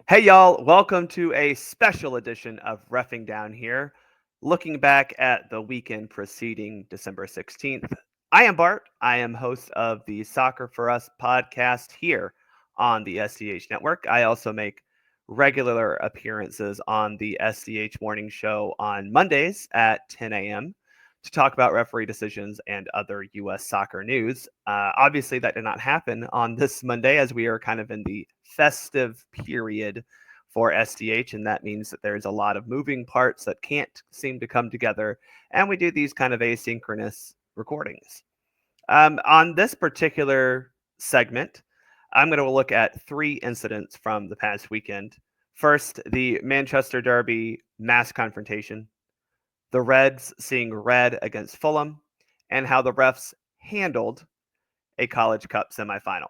Hey, y'all, welcome to a special edition of Reffing Down Here, looking back at the weekend preceding December 16th. I am Bart. I am host of the Soccer for Us podcast here on the SDH network. I also make regular appearances on the SDH morning show on Mondays at 10 a.m. to talk about referee decisions and other U.S. soccer news. Obviously, that did not happen on this Monday as we are kind of in the festive period for SDH, and that means that there's a lot of moving parts that can't seem to come together, and we do these kind of asynchronous recordings. On this particular segment, I'm going to look at three incidents from the past weekend. First, the Manchester Derby mass confrontation, the Reds seeing red against Fulham, and how the refs handled a College Cup semifinal.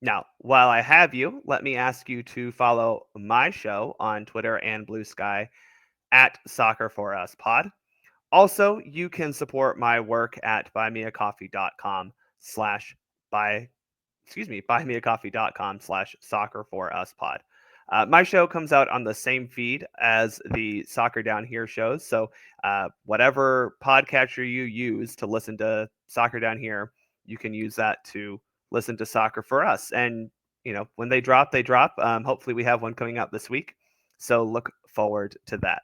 Now, while I have you, let me ask you to follow my show on Twitter and Blue Sky at Soccer for Us Pod. Also, you can support my work at buymeacoffee.com slash buymeacoffee.com slash soccer for us pod. My show comes out on the same feed as the Soccer Down Here shows. So, whatever podcatcher you use to listen to Soccer Down Here, you can use that to listen to Soccer for Us. And, when they drop, they drop. Hopefully, we have one coming out this week. So, look forward to that.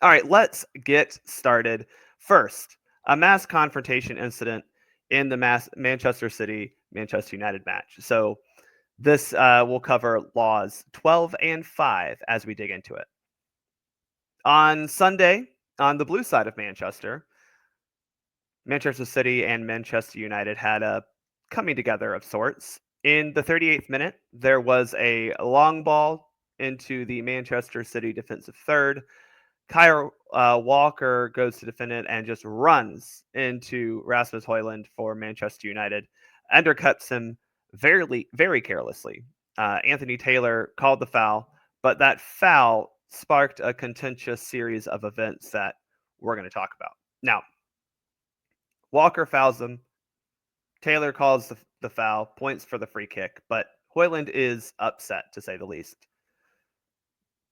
All right, let's get started. First, a mass confrontation incident in the Manchester City Manchester United match. So this will cover laws 12 and 5 as we dig into it. On Sunday, on the blue side of Manchester, Manchester City and Manchester United had a coming together of sorts. In the 38th minute, there was a long ball into the Manchester City defensive third. Kyle Walker goes to defend it and just runs into Rasmus Højlund for Manchester United, undercuts him very carelessly. Anthony Taylor called the foul, but that foul sparked a contentious series of events that we're going to talk about. Now, Walker fouls him. Taylor calls the foul, points for the free kick, but Højlund is upset, to say the least.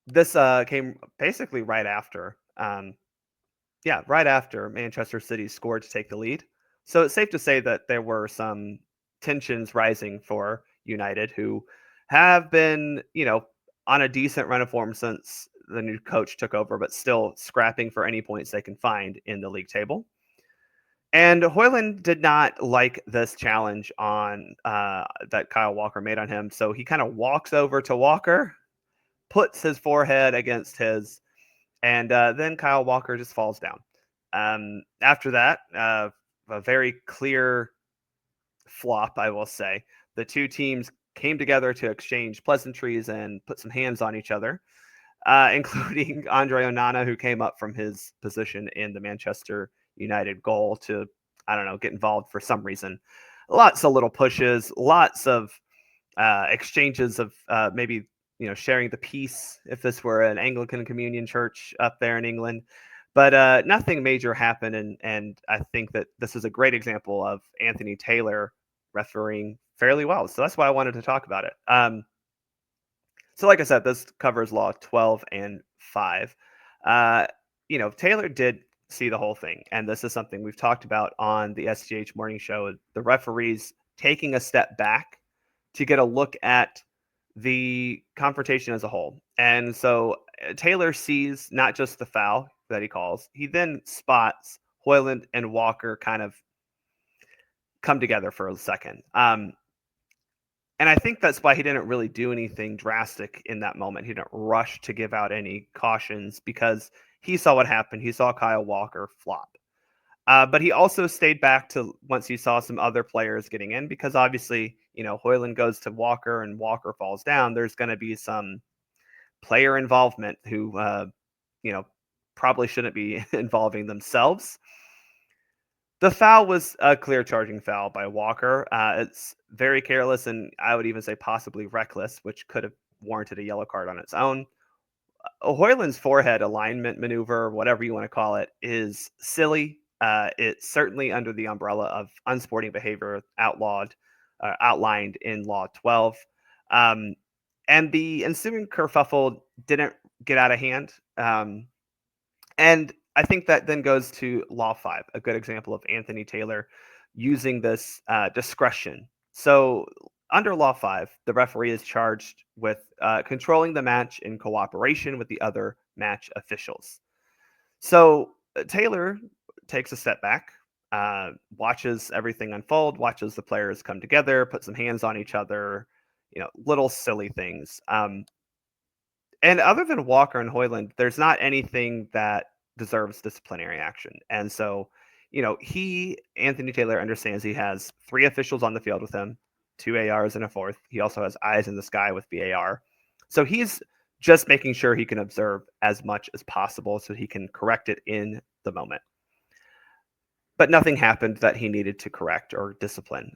This came basically right after right after Manchester City scored to take the lead. So it's safe to say that there were some tensions rising for United, who have been, on a decent run of form since the new coach took over, but still scrapping for any points they can find in the league table. And Højlund did not like this challenge on that Kyle Walker made on him. So he kind of walks over to Walker, puts his forehead against his, and then Kyle Walker just falls down. After that, a very clear flop, I will say. The two teams came together to exchange pleasantries and put some hands on each other, including Andre Onana, who came up from his position in the Manchester United goal to, I don't know, get involved for some reason. Lots of little pushes, lots of exchanges of maybe sharing the peace if this were an Anglican communion church up there in England. But nothing major happened, and I think that this is a great example of Anthony Taylor refereeing fairly well. So that's why I wanted to talk about it. So like I said, this covers law 12 and 5. Taylor did see the whole thing, and this is something we've talked about on the SGH morning show, the referees taking a step back to get a look at the confrontation as a whole. And so Taylor sees not just the foul that he calls, he then spots Højlund and Walker kind of come together for a second. And I think that's why he didn't really do anything drastic in that moment. He didn't rush to give out any cautions because he saw what happened. He saw Kyle Walker flop. But he also stayed back to once he saw some other players getting in, because obviously, Højlund goes to Walker and Walker falls down. There's going to be some player involvement who, probably shouldn't be involving themselves. The foul was a clear charging foul by Walker. It's very careless, and I would even say possibly reckless, which could have warranted a yellow card on its own. Højlund's forehead alignment maneuver, whatever you want to call it, is silly. It's certainly under the umbrella of unsporting behavior outlined in Law 12. And the ensuing kerfuffle didn't get out of hand. And I think that then goes to Law 5, a good example of Anthony Taylor using this discretion. So, under Law 5, the referee is charged with controlling the match in cooperation with the other match officials. So, Taylor takes a step back, watches everything unfold, watches the players come together, put some hands on each other, little silly things. And other than Walker and Hoyland, there's not anything that deserves disciplinary action. And so, Anthony Taylor, understands he has three officials on the field with him, two ARs and a fourth. He also has eyes in the sky with VAR. So he's just making sure he can observe as much as possible so he can correct it in the moment. But nothing happened that he needed to correct or discipline.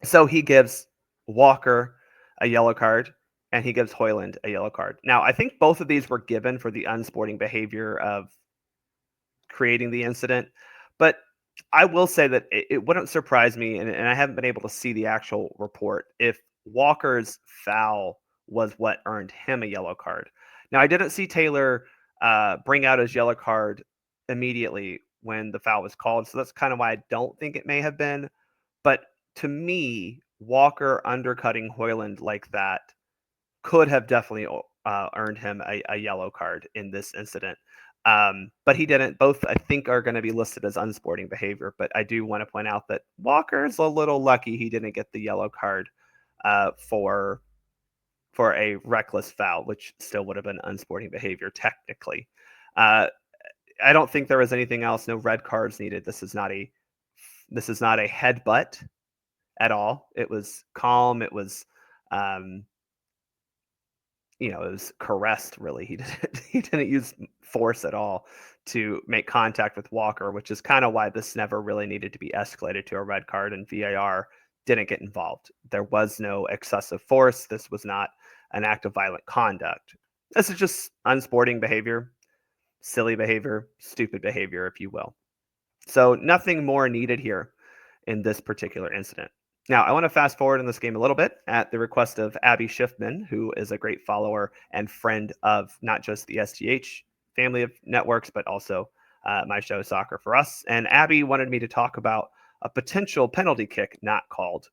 So he gives Walker a yellow card and he gives Hoyland a yellow card. Now, I think both of these were given for the unsporting behavior of creating the incident, but I will say that it wouldn't surprise me, and I haven't been able to see the actual report, if Walker's foul was what earned him a yellow card. Now, I didn't see Taylor bring out his yellow card immediately when the foul was called, so that's kind of why I don't think it may have been. But to me, Walker undercutting Hoyland like that could have definitely earned him a yellow card in this incident. But he didn't. Both, I think, are going to be listed as unsporting behavior. But I do want to point out that Walker's a little lucky he didn't get the yellow card for a reckless foul, which still would have been unsporting behavior technically. I don't think there was anything else. No red cards needed. This is not a headbutt at all. It was calm. It was it was caressed, really. He didn't use force at all to make contact with Walker, which is kind of why this never really needed to be escalated to a red card, and VAR didn't get involved. There was no excessive force. This was not an act of violent conduct. This is just unsporting behavior, silly behavior, stupid behavior, if you will. So nothing more needed here in this particular incident. Now, I want to fast forward in this game a little bit at the request of Abby Schiffman, who is a great follower and friend of not just the STH family of networks, but also my show, Soccer for Us. And Abby wanted me to talk about a potential penalty kick not called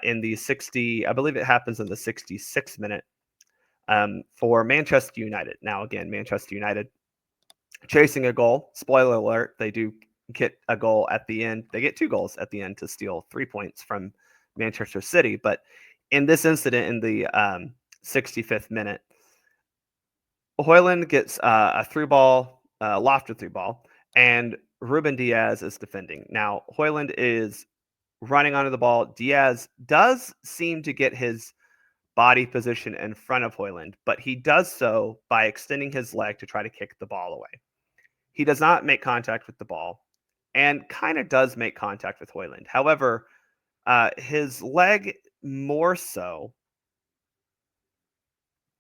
in the 60, I believe it happens in the 66th minute for Manchester United. Now, again, Manchester United chasing a goal. Spoiler alert, they do get a goal at the end. They get two goals at the end to steal 3 points from Manchester City. But in this incident, in the 65th minute, Hoyland gets a through ball, lofted through ball, and Ruben Diaz is defending. Now, Hoyland is running onto the ball. Diaz does seem to get his body position in front of Hoyland, but he does so by extending his leg to try to kick the ball away. He does not make contact with the ball and kind of does make contact with Hoyland. However, his leg more so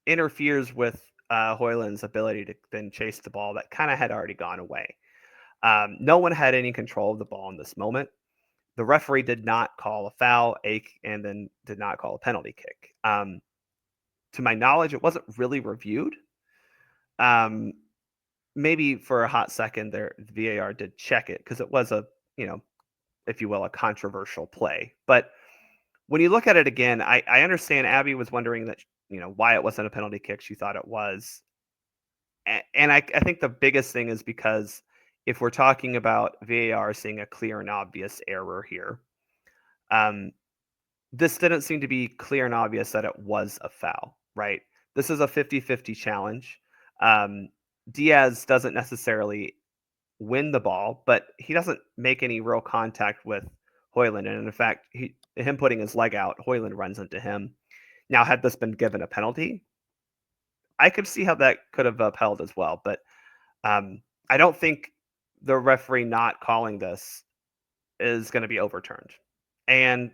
interferes with Hoyland's ability to then chase the ball that kind of had already gone away. No one had any control of the ball in this moment. The referee did not call a foul, and then did not call a penalty kick. To my knowledge, it wasn't really reviewed. Maybe for a hot second there, the VAR did check it because it was a, if you will, a controversial play. But when you look at it again, I understand Abby was wondering that, why it wasn't a penalty kick. She thought it was. And I think the biggest thing is because if we're talking about VAR seeing a clear and obvious error here, this didn't seem to be clear and obvious that it was a foul, right? This is a 50-50 challenge. Diaz doesn't necessarily win the ball, but he doesn't make any real contact with Hoyland. And in fact, him putting his leg out, Hoyland runs into him. Now, had this been given a penalty, I could see how that could have upheld as well. But I don't think the referee not calling this is going to be overturned. And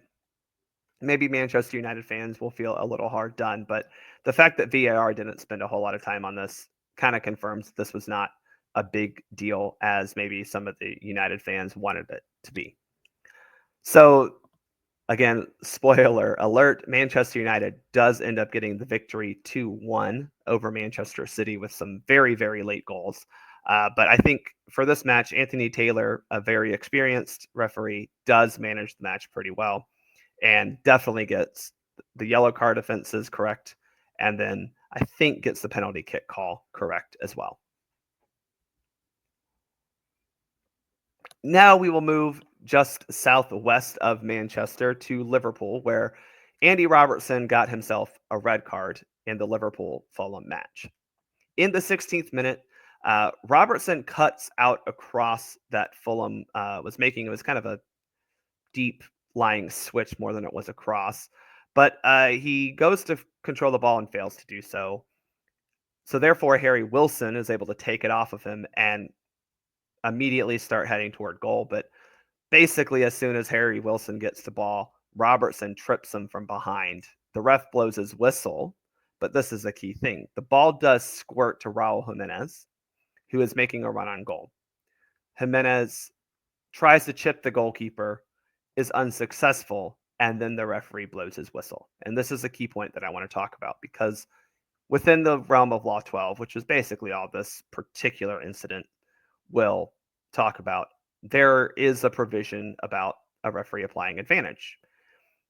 maybe Manchester United fans will feel a little hard done. But the fact that VAR didn't spend a whole lot of time on this kind of confirms this was not a big deal as maybe some of the United fans wanted it to be. So Again, spoiler alert, Manchester United does end up getting the victory 2-1 over Manchester City with some very, very late goals. But I think for this match, Anthony Taylor, a very experienced referee, does manage the match pretty well and definitely gets the yellow card offenses correct. And then I think gets the penalty kick call correct as well. Now we will move just southwest of Manchester to Liverpool, where Andy Robertson got himself a red card in the Liverpool Fulham match. In the 16th minute, Robertson cuts out across that Fulham was making. It was kind of a deep lying switch more than it was a cross, but he goes to control the ball and fails to do so. So therefore, Harry Wilson is able to take it off of him and immediately start heading toward goal. But basically, as soon as Harry Wilson gets the ball, Robertson trips him from behind. The ref blows his whistle, but this is a key thing. The ball does squirt to Raul Jimenez, who is making a run on goal. Jimenez tries to chip the goalkeeper, is unsuccessful, and then the referee blows his whistle. And this is a key point that I want to talk about because within the realm of Law 12, which is basically all this particular incident will talk about, there is a provision about a referee applying advantage.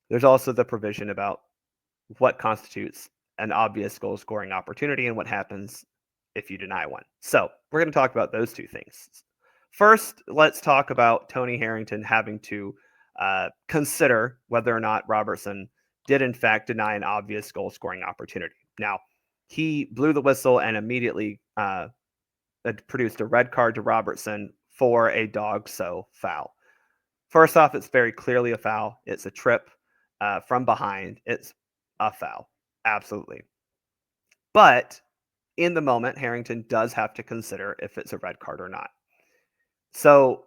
There's also the provision about what constitutes an obvious goal scoring opportunity and what happens if you deny one. So we're going to talk about those two things. First, let's talk about Tony Harrington having to consider whether or not Robertson did in fact deny an obvious goal scoring opportunity. Now, he blew the whistle and immediately produced a red card to Robertson for a dog so foul. First off, it's very clearly a foul. It's a trip from behind. It's a foul. Absolutely. But in the moment, Harrington does have to consider if it's a red card or not. So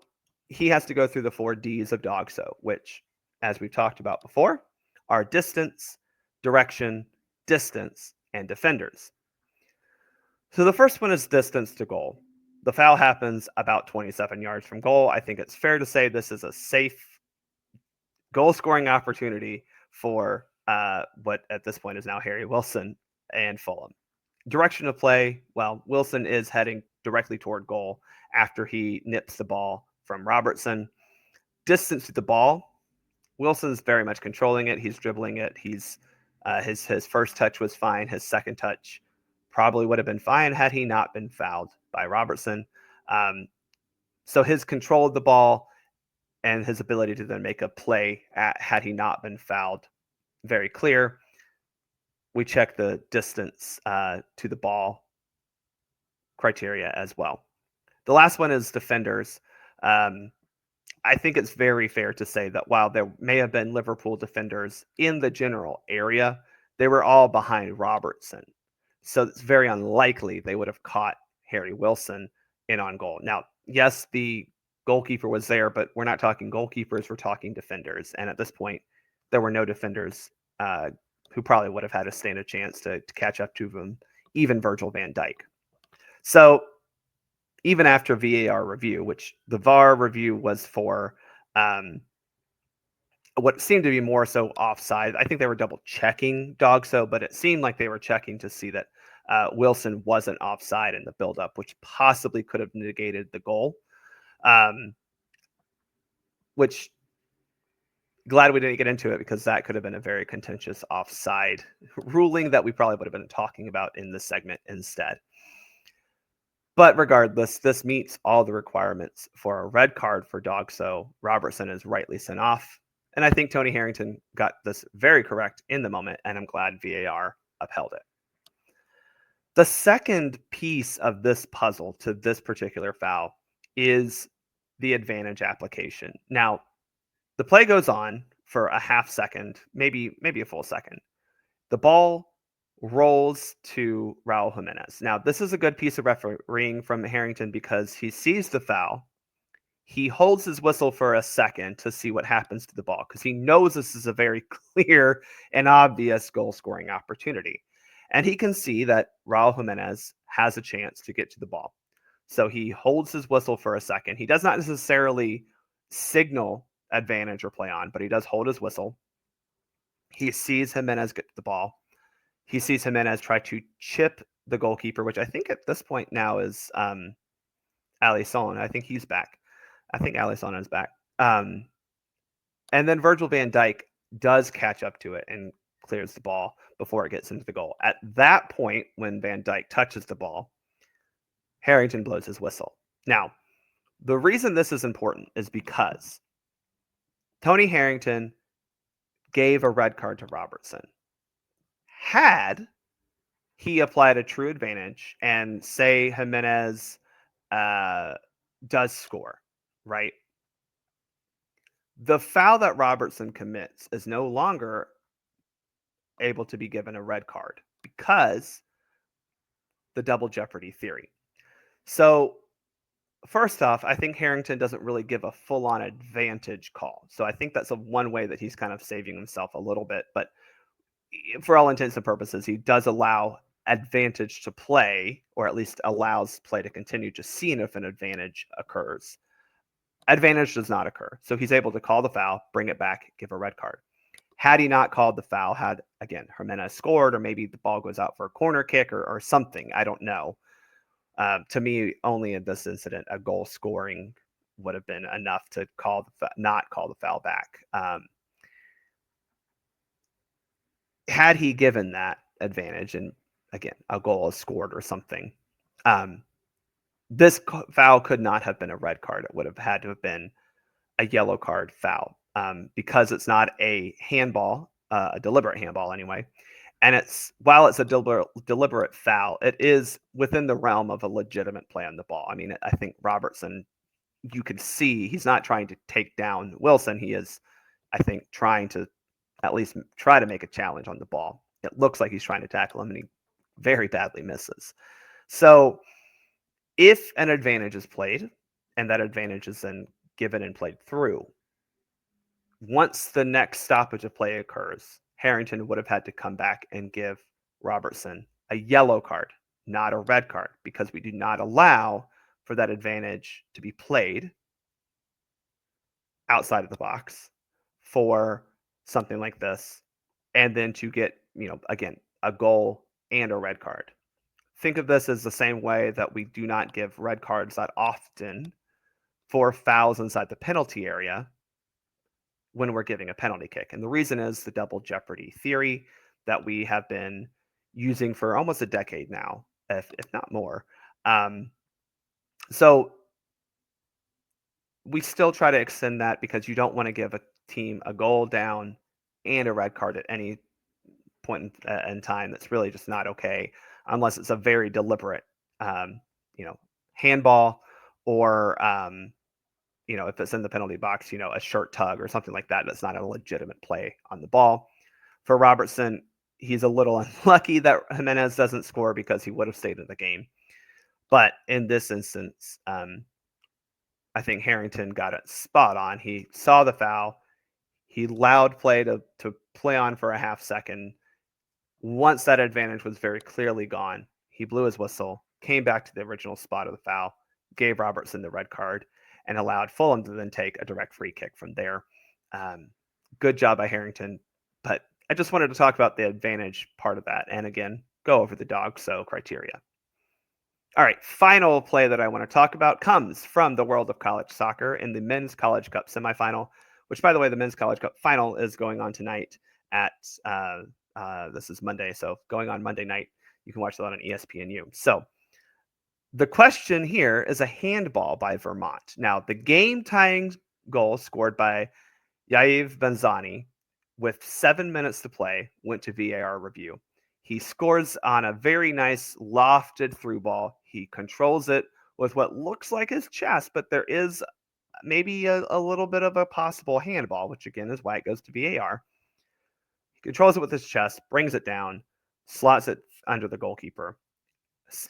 he has to go through the 4 Ds of dog so, which, as we've talked about before, are distance, direction, distance, and defenders. So the first one is distance to goal. The foul happens about 27 yards from goal. I think it's fair to say this is a safe goal scoring opportunity for what at this point is now Harry Wilson and Fulham. Direction of play, well, Wilson is heading directly toward goal after he nips the ball from Robertson. Distance to the ball, Wilson's very much controlling it. He's dribbling it. He's his first touch was fine. His second touch probably would have been fine had he not been fouled by Robertson. So his control of the ball and his ability to then make a play had he not been fouled, very clear. We check the distance to the ball criteria as well. The last one is defenders. I think it's very fair to say that while there may have been Liverpool defenders in the general area, they were all behind Robertson. So it's very unlikely they would have caught Harry Wilson in on goal. Now, yes, the goalkeeper was there, but we're not talking goalkeepers, we're talking defenders. And at this point, there were no defenders who probably would have had to stand a chance to catch up to them, even Virgil van Dijk. So even after VAR review, which the VAR review was for what seemed to be more so offside. I think they were double checking Dogso, but it seemed like they were checking to see that Wilson wasn't offside in the buildup, which possibly could have negated the goal. Which glad we didn't get into it because that could have been a very contentious offside ruling that we probably would have been talking about in this segment instead. But regardless, this meets all the requirements for a red card for Dogso. Robertson is rightly sent off. And I think Tony Harrington got this very correct in the moment, and I'm glad VAR upheld it. The second piece of this puzzle to this particular foul is the advantage application. Now, the play goes on for a half second, maybe a full second. The ball rolls to Raul Jimenez. Now, this is a good piece of refereeing from Harrington because he sees the foul. He holds his whistle for a second to see what happens to the ball because he knows this is a very clear and obvious goal scoring opportunity. And he can see that Raul Jimenez has a chance to get to the ball. So he holds his whistle for a second. He does not necessarily signal advantage or play on, but he does hold his whistle. He sees Jimenez get the ball. He sees Jimenez try to chip the goalkeeper, which I think at this point now is Alisson. I think he's back. I think Alisson is back. And then Virgil van Dijk does catch up to it and clears the ball before it gets into the goal. At that point, when Van Dijk touches the ball, Harrington blows his whistle. Now, the reason this is important is because Tony Harrington gave a red card to Robertson. Had he applied a true advantage and say Jimenez does score, right? The foul that Robertson commits is no longer able to be given a red card because the double jeopardy theory. So first off, I think Harrington doesn't really give a full-on advantage call. So I think that's one way that he's kind of saving himself a little bit. But for all intents and purposes, he does allow advantage to play, or at least allows play to continue, just seeing if an advantage occurs. Advantage does not occur. So he's able to call the foul, bring it back, give a red card. Had he not called the foul, had, again, Jimenez scored, or maybe the ball goes out for a corner kick or something, I don't know. To me, only in this incident, a goal scoring would have been enough to not call the foul back. Had he given that advantage, and again, a goal is scored or something, this foul could not have been a red card. It would have had to have been a yellow card foul because it's not a handball, a deliberate handball anyway. And while it's a deliberate foul, it is within the realm of a legitimate play on the ball. I mean, I think Robertson, you could see he's not trying to take down Wilson. He is, I think, trying to at least try to make a challenge on the ball. It looks like he's trying to tackle him, and he very badly misses. So if an advantage is played, and that advantage is then given and played through, once the next stoppage of play occurs, Harrington would have had to come back and give Robertson a yellow card, not a red card, because we do not allow for that advantage to be played outside of the box for something like this, and then to get, again, a goal and a red card. Think of this as the same way that we do not give red cards that often for fouls inside the penalty area when we're giving a penalty kick. And the reason is the double jeopardy theory that we have been using for almost a decade now, if not more. So we still try to extend that because you don't want to give a team a goal down and a red card at any point in time. That's really just not okay unless it's a very deliberate, handball or, if it's in the penalty box, a shirt tug or something like that. That's not a legitimate play on the ball. For Robertson, he's a little unlucky that Jimenez doesn't score because he would have stayed in the game. But in this instance, I think Harrington got it spot on. He saw the foul. He allowed play to play on for a half second. Once that advantage was very clearly gone, he blew his whistle, came back to the original spot of the foul, gave Robertson the red card, and allowed Fulham to then take a direct free kick from there. Good job by Harrington. But I just wanted to talk about the advantage part of that. And again, go over the dog so criteria. All right, final play that I want to talk about comes from the world of college soccer in the Men's College Cup semifinal, which, by the way, the Men's College Cup final is going on tonight at, this is Monday, so going on Monday night. You can watch that on ESPNU. So the question here is a handball by Vermont. Now, the game-tying goal scored by Yaiv Benzani with 7 minutes to play went to VAR review. He scores on a very nice lofted through ball. He controls it with what looks like his chest, but there is maybe a little bit of a possible handball, which again is why it goes to VAR. He controls it with his chest, brings it down, slots it under the goalkeeper,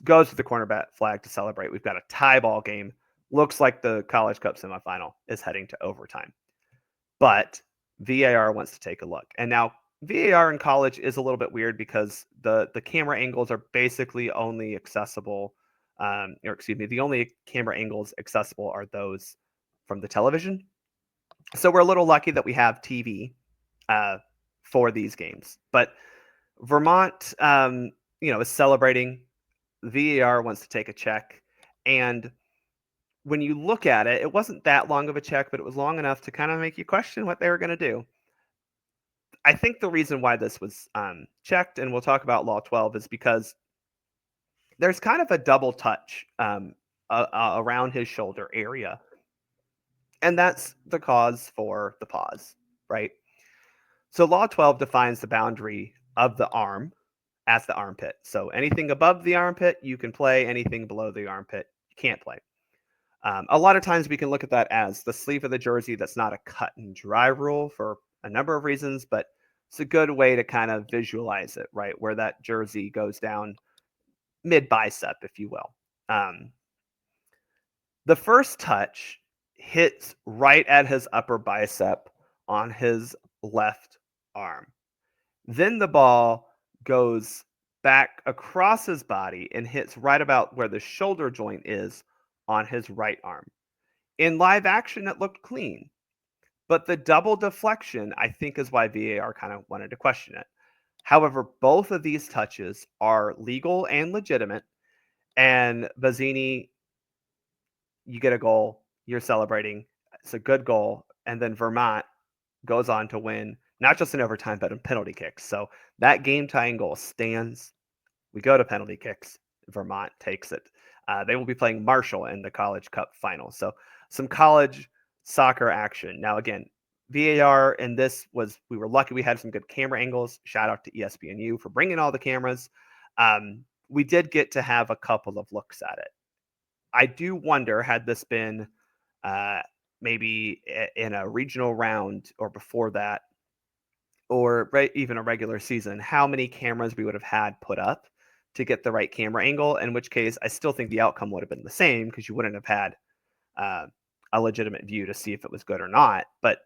goes to the corner flag to celebrate. We've got a tie ball game. Looks like the College Cup semifinal is heading to overtime. But VAR wants to take a look. And now VAR in college is a little bit weird because the camera angles are basically only accessible, the only camera angles accessible are those from the television. So we're a little lucky that we have TV for these games. But Vermont, is celebrating. VAR wants to take a check, and when you look at it, it wasn't that long of a check, but it was long enough to kind of make you question what they were going to do. I think the reason why this was checked, and we'll talk about Law 12, is because there's kind of a double touch around his shoulder area, and that's the cause for the pause, right? So Law 12 defines the boundary of the arm as the armpit. So anything above the armpit, you can play. Anything below the armpit, you can't play. A lot of times we can look at that as the sleeve of the jersey. That's not a cut and dry rule for a number of reasons, but it's a good way to kind of visualize it, right? Where that jersey goes down mid bicep, if you will. The first touch hits right at his upper bicep on his left arm. Then the ball goes back across his body and hits right about where the shoulder joint is on his right arm. In live action, it looked clean, but the double deflection, I think, is why VAR kind of wanted to question it. However, both of these touches are legal and legitimate, and Bazzini, you get a goal, you're celebrating. It's a good goal, and then Vermont goes on to win, not just in overtime, but in penalty kicks. So that game tying goal stands. We go to penalty kicks. Vermont takes it. They will be playing Marshall in the College Cup final. So some college soccer action. Now, again, VAR in this we were lucky we had some good camera angles. Shout out to ESPNU for bringing all the cameras. We did get to have a couple of looks at it. I do wonder, had this been maybe in a regional round or before that, or even a regular season, how many cameras we would have had put up to get the right camera angle, in which case I still think the outcome would have been the same because you wouldn't have had a legitimate view to see if it was good or not. But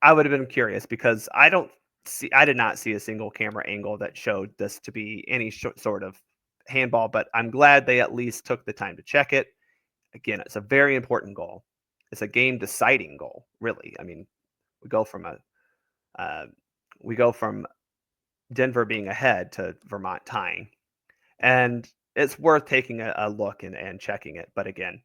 I would have been curious because I did not see a single camera angle that showed this to be any sort of handball, but I'm glad they at least took the time to check it. Again, it's a very important goal. It's a game deciding goal, really. I mean, we go from Denver being ahead to Vermont tying. And it's worth taking a look and checking it. But again,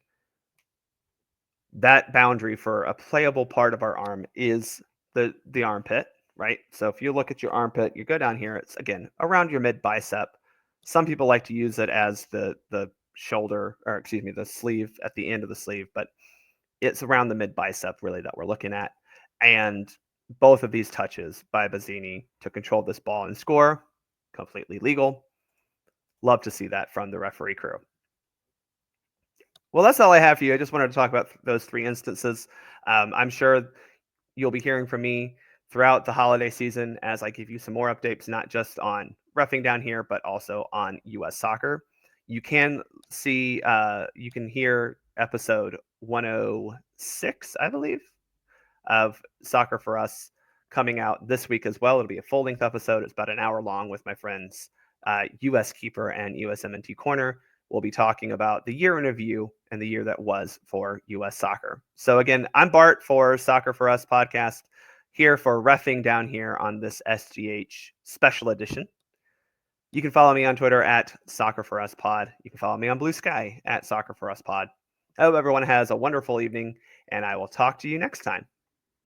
that boundary for a playable part of our arm is the armpit, right? So if you look at your armpit, you go down here, it's again around your mid bicep. Some people like to use it as the shoulder, or excuse me, the sleeve at the end of the sleeve, but it's around the mid bicep really that we're looking at. And both of these touches by Bazzini to control this ball and score, completely legal. Love to see that from the referee crew. Well, that's all I have for you. I just wanted to talk about those three instances. I'm sure you'll be hearing from me throughout the holiday season as I give you some more updates, not just on reffing down here, but also on U.S. soccer. You can hear episode 106, I believe, of Soccer for Us coming out this week as well. It'll be a full length episode. It's about an hour long with my friends, US Keeper and USMNT Corner. We'll be talking about the year in review and the year that was for US soccer. So again, I'm Bart for Soccer for Us podcast, here for reffing down here on this SGH special edition. You can follow me on Twitter at Soccer for Us Pod. You can follow me on Blue Sky at Soccer for Us Pod. I hope everyone has a wonderful evening, and I will talk to you next time.